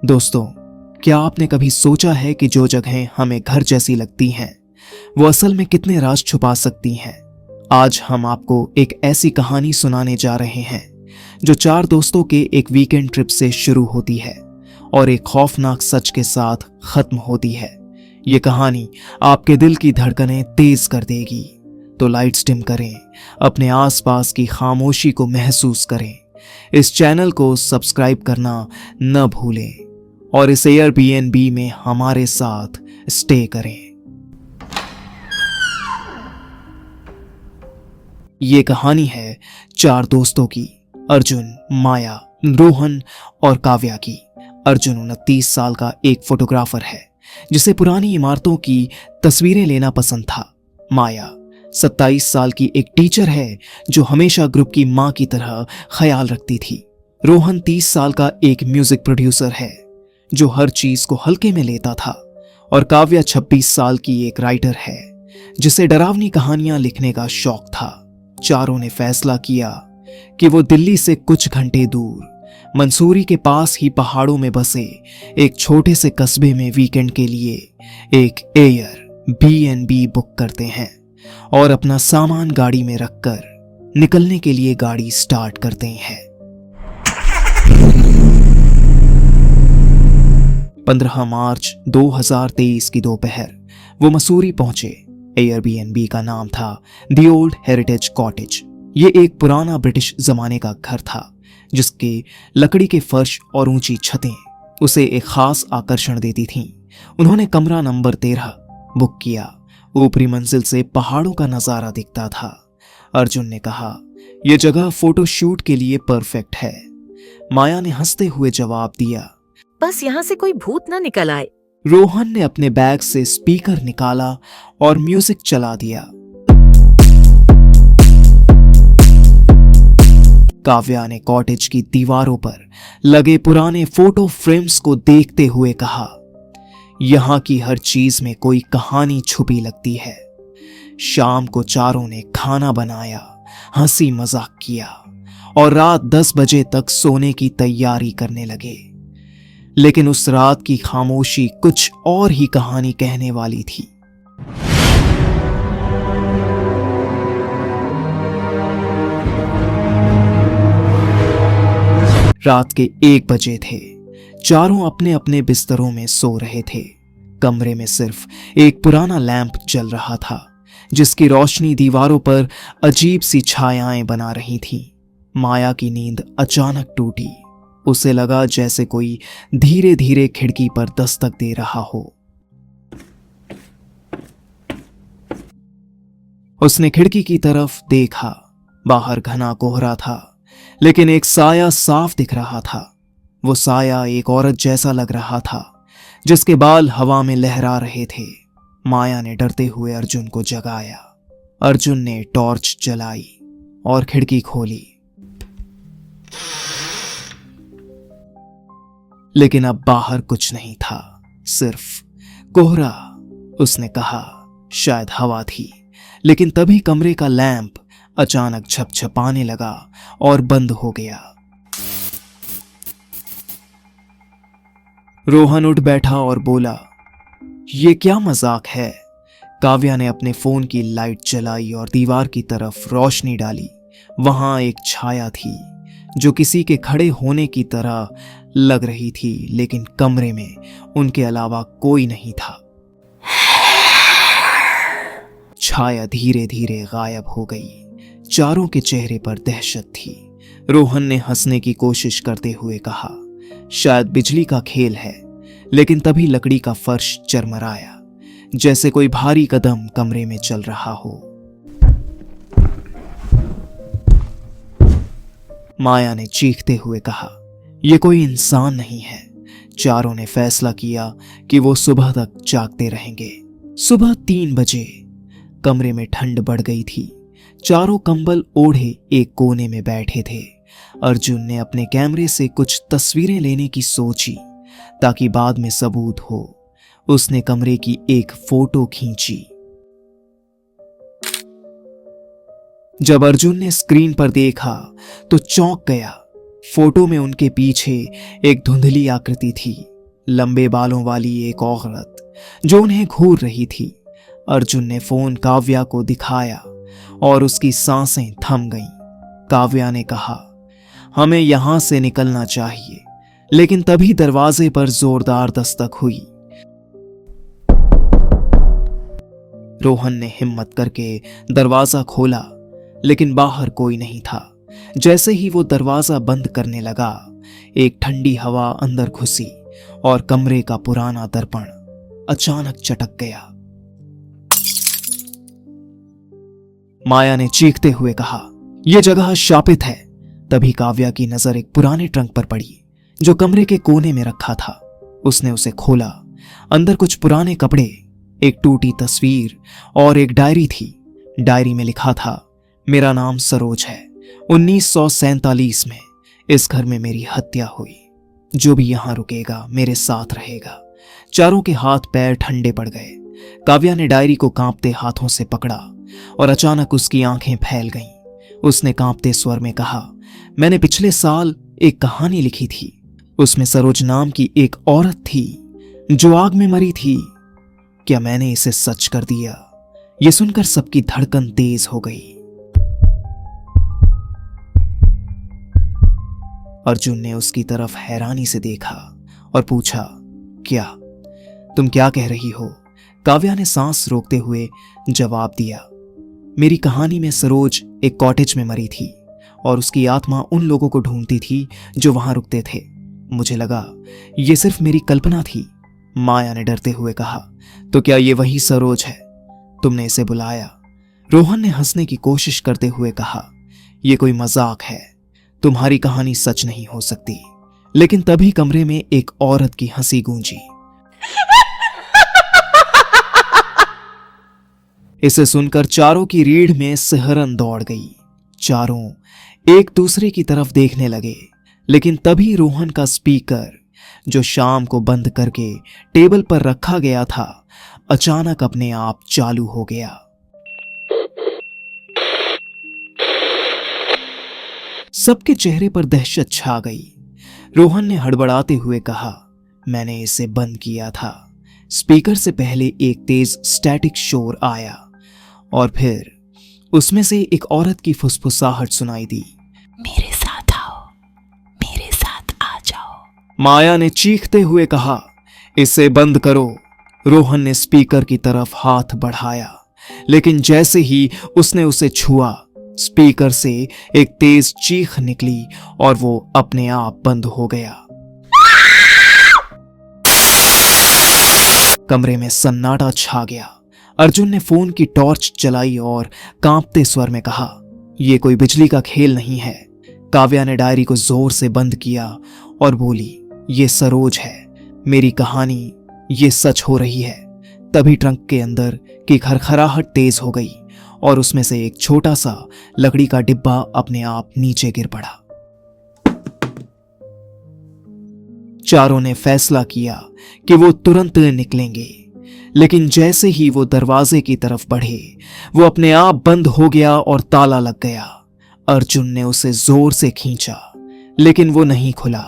दोस्तों, क्या आपने कभी सोचा है कि जो जगहें हमें घर जैसी लगती हैं वो असल में कितने राज छुपा सकती हैं। आज हम आपको एक ऐसी कहानी सुनाने जा रहे हैं जो चार दोस्तों के एक वीकेंड ट्रिप से शुरू होती है और एक खौफनाक सच के साथ खत्म होती है। ये कहानी आपके दिल की धड़कनें तेज कर देगी। तो लाइट्स डिम करें, अपने आसपास की खामोशी को महसूस करें, इस चैनल को सब्सक्राइब करना न भूलें और इस एयरबीएनबी में हमारे साथ स्टे करें। ये कहानी है चार दोस्तों की, अर्जुन, माया, रोहन और काव्या की। अर्जुन 29 साल का एक फोटोग्राफर है जिसे पुरानी इमारतों की तस्वीरें लेना पसंद था। माया 27 साल की एक टीचर है जो हमेशा ग्रुप की मां की तरह ख्याल रखती थी। रोहन 30 साल का एक म्यूजिक प्रोड्यूसर है जो हर चीज को हल्के में लेता था। और काव्या 26 साल की एक राइटर है जिसे डरावनी कहानियां लिखने का शौक था। चारों ने फैसला किया कि वो दिल्ली से कुछ घंटे दूर मंसूरी के पास ही पहाड़ों में बसे एक छोटे से कस्बे में वीकेंड के लिए एक एयरबीएनबी बुक करते हैं और अपना सामान गाड़ी में रखकर निकलने के लिए गाड़ी स्टार्ट करते हैं। 15 मार्च 2023 की दोपहर वो मसूरी पहुंचे। एयरबीएनबी का नाम था द ओल्ड हेरिटेज कॉटेज। ये एक पुराना ब्रिटिश जमाने का घर था जिसके लकड़ी के फर्श और ऊंची छतें उसे एक खास आकर्षण देती थीं। उन्होंने कमरा नंबर 13 बुक किया। ऊपरी मंजिल से पहाड़ों का नजारा दिखता था। अर्जुन ने कहा, यह जगह फोटोशूट के लिए परफेक्ट है। माया ने हंसते हुए जवाब दिया, बस यहाँ से कोई भूत ना निकल आए। रोहन ने अपने बैग से स्पीकर निकाला और म्यूजिक चला दिया। काव्या ने कॉटेज की दीवारों पर लगे पुराने फोटो फ्रेम्स को देखते हुए कहा, यहां की हर चीज में कोई कहानी छुपी लगती है। शाम को चारों ने खाना बनाया, हंसी मजाक किया और रात 10 बजे तक सोने की तैयारी करने लगे। लेकिन उस रात की खामोशी कुछ और ही कहानी कहने वाली थी। रात के 1 बजे थे। चारों अपने अपने बिस्तरों में सो रहे थे। कमरे में सिर्फ एक पुराना लैंप जल रहा था जिसकी रोशनी दीवारों पर अजीब सी छायाएं बना रही थी। माया की नींद अचानक टूटी। उसे लगा जैसे कोई धीरे धीरे खिड़की पर दस्तक दे रहा हो। उसने खिड़की की तरफ देखा। बाहर घना कोहरा था लेकिन एक साया साफ दिख रहा था। वो साया एक औरत जैसा लग रहा था जिसके बाल हवा में लहरा रहे थे। माया ने डरते हुए अर्जुन को जगाया। अर्जुन ने टॉर्च जलाई और खिड़की खोली। लेकिन अब बाहर कुछ नहीं था, सिर्फ कोहरा। उसने कहा, शायद हवा थी। लेकिन तभी कमरे का लैंप अचानक झपझपाने लगा और बंद हो गया। रोहन उठ बैठा और बोला, ये क्या मजाक है। काव्या ने अपने फोन की लाइट जलाई और दीवार की तरफ रोशनी डाली। वहां एक छाया थी जो किसी के खड़े होने की तरह लग रही थी, लेकिन कमरे में उनके अलावा कोई नहीं था। छाया धीरे धीरे गायब हो गई। चारों के चेहरे पर दहशत थी। रोहन ने हंसने की कोशिश करते हुए कहा, शायद बिजली का खेल है। लेकिन तभी लकड़ी का फर्श चरमराया जैसे कोई भारी कदम कमरे में चल रहा हो। माया ने चीखते हुए कहा, यह कोई इंसान नहीं है। चारों ने फैसला किया कि वो सुबह तक जागते रहेंगे। सुबह 3 बजे कमरे में ठंड बढ़ गई थी। चारों कंबल ओढ़े एक कोने में बैठे थे। अर्जुन ने अपने कैमरे से कुछ तस्वीरें लेने की सोची ताकि बाद में सबूत हो। उसने कमरे की एक फोटो खींची। जब अर्जुन ने स्क्रीन पर देखा तो चौंक गया। फोटो में उनके पीछे एक धुंधली आकृति थी लंबे बालों वाली एक औरत जो उन्हें घूर रही थी। अर्जुन ने फोन काव्या को दिखाया और उसकी सांसें थम गईं। काव्या ने कहा, हमें यहां से निकलना चाहिए, लेकिन तभी दरवाजे पर जोरदार दस्तक हुई। रोहन ने हिम्मत करके दरवाजा खोला, लेकिन बाहर कोई नहीं था। जैसे ही वो दरवाजा बंद करने लगा, एक ठंडी हवा अंदर घुसी और कमरे का पुराना दर्पण अचानक चटक गया। माया ने चीखते हुए कहा, यह जगह शापित है। तभी काव्या की नजर एक पुराने ट्रंक पर पड़ी जो कमरे के कोने में रखा था। उसने उसे खोला। अंदर कुछ पुराने कपड़े, एक टूटी तस्वीर और एक डायरी थी। डायरी में लिखा था, मेरा नाम सरोज है। 1947 में इस घर में मेरी हत्या हुई। जो भी यहां रुकेगा मेरे साथ रहेगा। चारों के हाथ पैर ठंडे पड़ गए। काव्या ने डायरी को कांपते हाथों से पकड़ा और अचानक उसकी आंखें फैल गईं। उसने कांपते स्वर में कहा, मैंने पिछले साल एक कहानी लिखी थी। उसमें सरोज नाम की एक औरत थी जो आग में मरी थी। क्या मैंने इसे सच कर दिया? यह सुनकर सबकी धड़कन तेज हो गई। अर्जुन ने उसकी तरफ हैरानी से देखा और पूछा, क्या तुम क्या कह रही हो? काव्या ने सांस रोकते हुए जवाब दिया, मेरी कहानी में सरोज एक कॉटेज में मरी थी और उसकी आत्मा उन लोगों को ढूंढती थी जो वहां रुकते थे। मुझे लगा ये सिर्फ मेरी कल्पना थी। माया ने डरते हुए कहा, तो क्या ये वही सरोज है? तुमने इसे बुलाया? रोहन ने हंसने की कोशिश करते हुए कहा, यह कोई मजाक है। तुम्हारी कहानी सच नहीं हो सकती। लेकिन तभी कमरे में एक औरत की हंसी गूंजी। इसे सुनकर चारों की रीढ़ में सिहरन दौड़ गई। चारों एक दूसरे की तरफ देखने लगे, लेकिन तभी रोहन का स्पीकर, जो शाम को बंद करके टेबल पर रखा गया था, अचानक अपने आप चालू हो गया। सबके चेहरे पर दहशत छा गई। रोहन ने हड़बड़ाते हुए कहा, मैंने इसे बंद किया था। स्पीकर से पहले एक तेज स्टैटिक शोर आया और फिर उसमें से एक औरत की फुसफुसाहट सुनाई दी, मेरे साथ आओ, मेरे साथ आ जाओ। माया ने चीखते हुए कहा, इसे बंद करो। रोहन ने स्पीकर की तरफ हाथ बढ़ाया, लेकिन जैसे ही उसने उसे छुआ, स्पीकर से एक तेज चीख निकली और वो अपने आप बंद हो गया। कमरे में सन्नाटा छा गया। अर्जुन ने फोन की टॉर्च जलाई और कांपते स्वर में कहा, यह कोई बिजली का खेल नहीं है। काव्या ने डायरी को जोर से बंद किया और बोली, ये सरोज है, मेरी कहानी ये सच हो रही है। तभी ट्रंक के अंदर की खरखराहट तेज हो गई और उसमें से एक छोटा सा लकड़ी का डिब्बा अपने आप नीचे गिर पड़ा। चारों ने फैसला किया कि वो तुरंत निकलेंगे, लेकिन जैसे ही वो दरवाजे की तरफ बढ़े, वो अपने आप बंद हो गया और ताला लग गया। अर्जुन ने उसे जोर से खींचा, लेकिन वो नहीं खुला।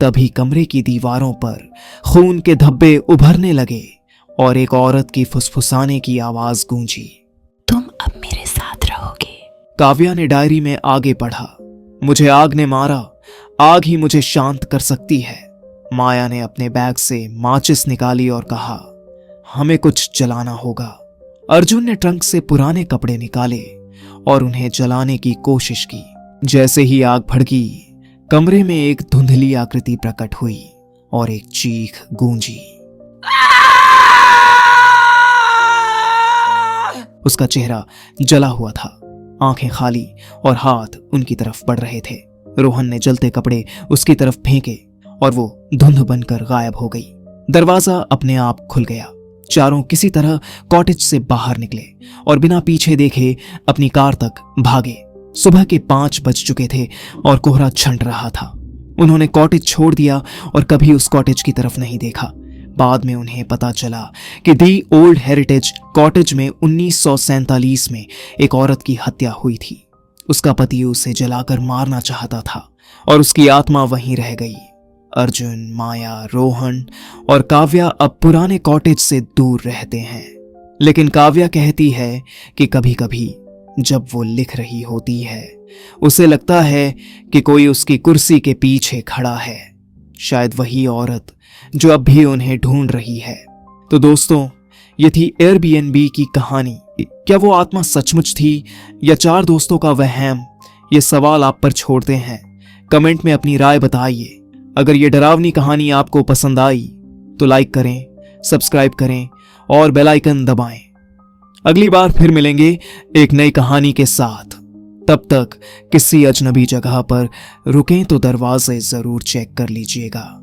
तभी कमरे की दीवारों पर खून के धब्बे उभरने लगे और एक औरत की फुसफुसाने की आवाज गूंजी, तुम अब मेरे साथ रहोगे। काव्या ने डायरी में आगे पढ़ा, मुझे आग ने मारा, आग ही मुझे शांत कर सकती है। माया ने अपने बैग से माचिस निकाली और कहा, हमें कुछ जलाना होगा। अर्जुन ने ट्रंक से पुराने कपड़े निकाले और उन्हें जलाने की कोशिश की। जैसे ही आग भड़की, कमरे में एक धुंधली आकृति प्रकट हुई और एक चीख गूंजी। उसका चेहरा जला हुआ था, आंखें खाली और हाथ उनकी तरफ बढ़ रहे थे। रोहन ने जलते कपड़े उसकी तरफ फेंके और वो धुंध बनकर गायब हो गई। दरवाजा अपने आप खुल गया। चारों किसी तरह कॉटेज से बाहर निकले और बिना पीछे देखे अपनी कार तक भागे। सुबह के 5 बज चुके थे और कोहरा छंट रहा था। उन्होंने कॉटेज छोड़ दिया और कभी उस कॉटेज की तरफ नहीं देखा। बाद में उन्हें पता चला कि दी ओल्ड हेरिटेज कॉटेज में 1947 में एक औरत की हत्या हुई थी। उसका पति उसे जलाकर मारना चाहता था और उसकी आत्मा वहीं रह गई। अर्जुन, माया, रोहन और काव्या अब पुराने कॉटेज से दूर रहते हैं। लेकिन काव्या कहती है कि कभी कभी जब वो लिख रही होती है उसे लगता है कि कोई उसकी कुर्सी के पीछे खड़ा है, शायद वही औरत जो अब भी उन्हें ढूंढ रही है। तो दोस्तों, ये थी एयरबीएनबी की कहानी। क्या वो आत्मा सचमुच थी या चार दोस्तों का वहम? ये सवाल आप पर छोड़ते हैं। कमेंट में अपनी राय बताइए। अगर ये डरावनी कहानी आपको पसंद आई तो लाइक करें, सब्सक्राइब करें और बेल आइकन दबाएं। अगली बार फिर मिलेंगे एक नई कहानी के साथ। तब तक किसी अजनबी जगह पर रुकें तो दरवाजे जरूर चेक कर लीजिएगा।